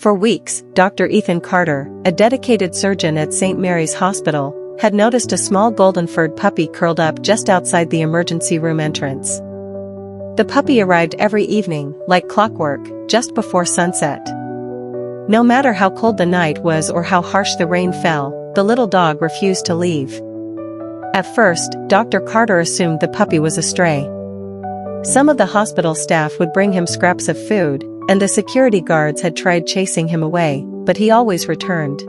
For weeks, Dr. Ethan Carter, a dedicated surgeon at St. Mary's Hospital, had noticed a small golden-furred puppy curled up just outside the emergency room entrance. The puppy arrived every evening, like clockwork, just before sunset. No matter how cold the night was or how harsh the rain fell, the little dog refused to leave. At first, Dr. Carter assumed the puppy was a stray. Some of the hospital staff would bring him scraps of food, and the security guards had tried chasing him away, but he always returned.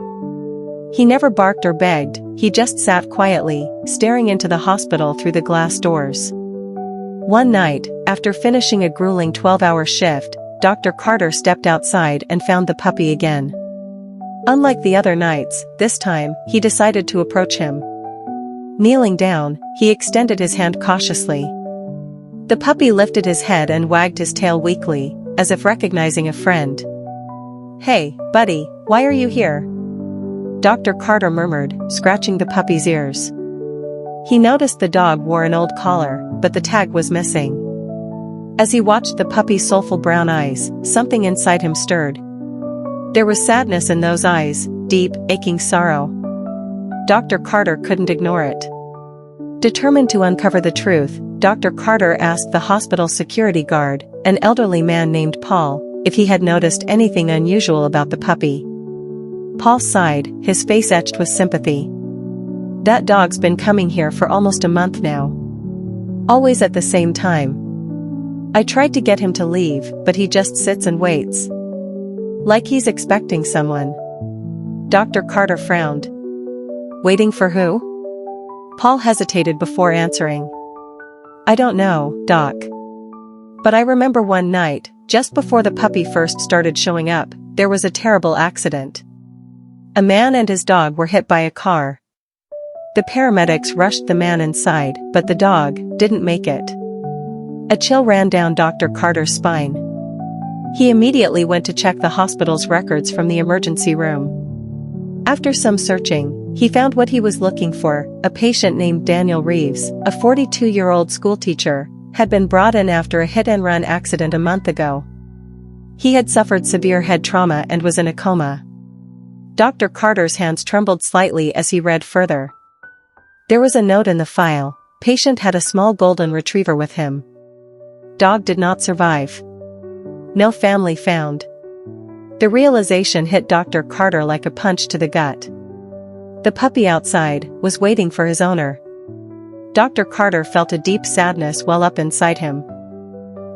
He never barked or begged, he just sat quietly, staring into the hospital through the glass doors. One night, after finishing a grueling 12-hour shift, Dr. Carter stepped outside and found the puppy again. Unlike the other nights, this time, he decided to approach him. Kneeling down, he extended his hand cautiously. The puppy lifted his head and wagged his tail weakly, as if recognizing a friend. "Hey, buddy, why are you here?" Dr. Carter murmured, scratching the puppy's ears. He noticed the dog wore an old collar, but the tag was missing. As he watched the puppy's soulful brown eyes, something inside him stirred. There was sadness in those eyes, deep, aching sorrow. Dr. Carter couldn't ignore it. Determined to uncover the truth, Dr. Carter asked the hospital security guard, an elderly man named Paul, if he had noticed anything unusual about the puppy. Paul sighed, his face etched with sympathy. "That dog's been coming here for almost a month now. Always at the same time. I tried to get him to leave, but he just sits and waits. Like he's expecting someone." Dr. Carter frowned. "Waiting for who?" Paul hesitated before answering. "I don't know, Doc. But I remember one night, just before the puppy first started showing up, there was a terrible accident. A man and his dog were hit by a car. The paramedics rushed the man inside, but the dog didn't make it." A chill ran down Dr. Carter's spine. He immediately went to check the hospital's records from the emergency room. After some searching, he found what he was looking for. A patient named Daniel Reeves, a 42-year-old schoolteacher, had been brought in after a hit-and-run accident a month ago. He had suffered severe head trauma and was in a coma. Dr. Carter's hands trembled slightly as he read further. There was a note in the file. Patient had a small golden retriever with him. Dog did not survive. No family found. The realization hit Dr. Carter like a punch to the gut. The puppy outside was waiting for his owner. Dr. Carter felt a deep sadness well up inside him.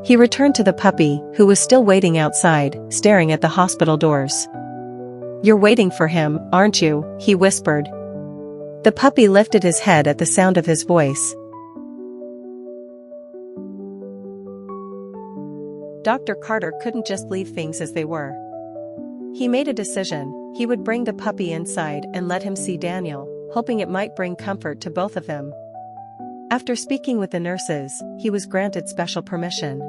He returned to the puppy, who was still waiting outside, staring at the hospital doors. "You're waiting for him, aren't you?" he whispered. The puppy lifted his head at the sound of his voice. Dr. Carter couldn't just leave things as they were. He made a decision. He would bring the puppy inside and let him see Daniel, hoping it might bring comfort to both of them. After speaking with the nurses, he was granted special permission.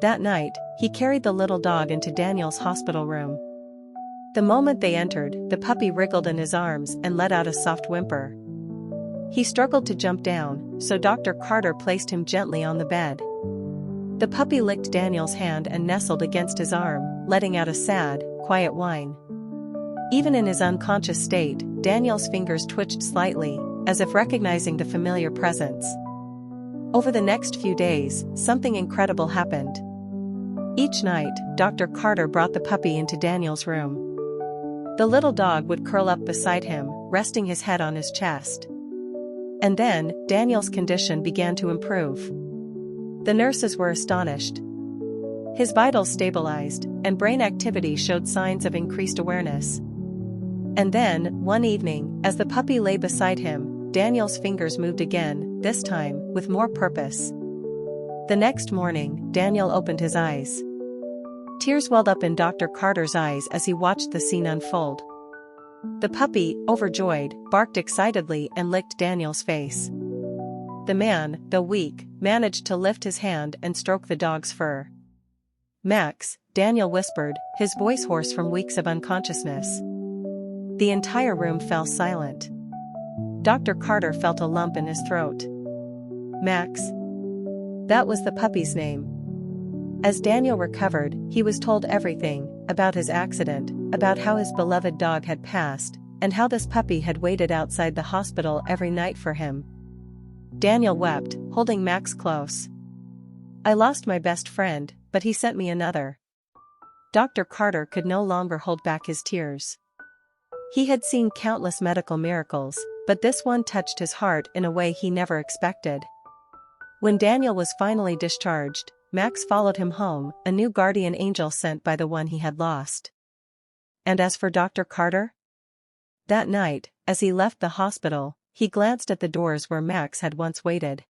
That night, he carried the little dog into Daniel's hospital room. The moment they entered, the puppy wriggled in his arms and let out a soft whimper. He struggled to jump down, so Dr. Carter placed him gently on the bed. The puppy licked Daniel's hand and nestled against his arm, letting out a sad, quiet whine. Even in his unconscious state, Daniel's fingers twitched slightly, as if recognizing the familiar presence. Over the next few days, something incredible happened. Each night, Dr. Carter brought the puppy into Daniel's room. The little dog would curl up beside him, resting his head on his chest. And then, Daniel's condition began to improve. The nurses were astonished. His vitals stabilized, and brain activity showed signs of increased awareness. And then, one evening, as the puppy lay beside him, Daniel's fingers moved again, this time, with more purpose. The next morning, Daniel opened his eyes. Tears welled up in Dr. Carter's eyes as he watched the scene unfold. The puppy, overjoyed, barked excitedly and licked Daniel's face. The man, though weak, managed to lift his hand and stroke the dog's fur. "Max," Daniel whispered, his voice hoarse from weeks of unconsciousness. The entire room fell silent. Dr. Carter felt a lump in his throat. Max. That was the puppy's name. As Daniel recovered, he was told everything, about his accident, about how his beloved dog had passed, and how this puppy had waited outside the hospital every night for him. Daniel wept, holding Max close. "I lost my best friend, but he sent me another." Dr. Carter could no longer hold back his tears. He had seen countless medical miracles, but this one touched his heart in a way he never expected. When Daniel was finally discharged, Max followed him home, a new guardian angel sent by the one he had lost. And as for Dr. Carter? That night, as he left the hospital, he glanced at the doors where Max had once waited.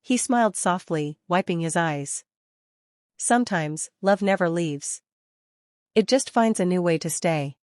He smiled softly, wiping his eyes. Sometimes, love never leaves. It just finds a new way to stay.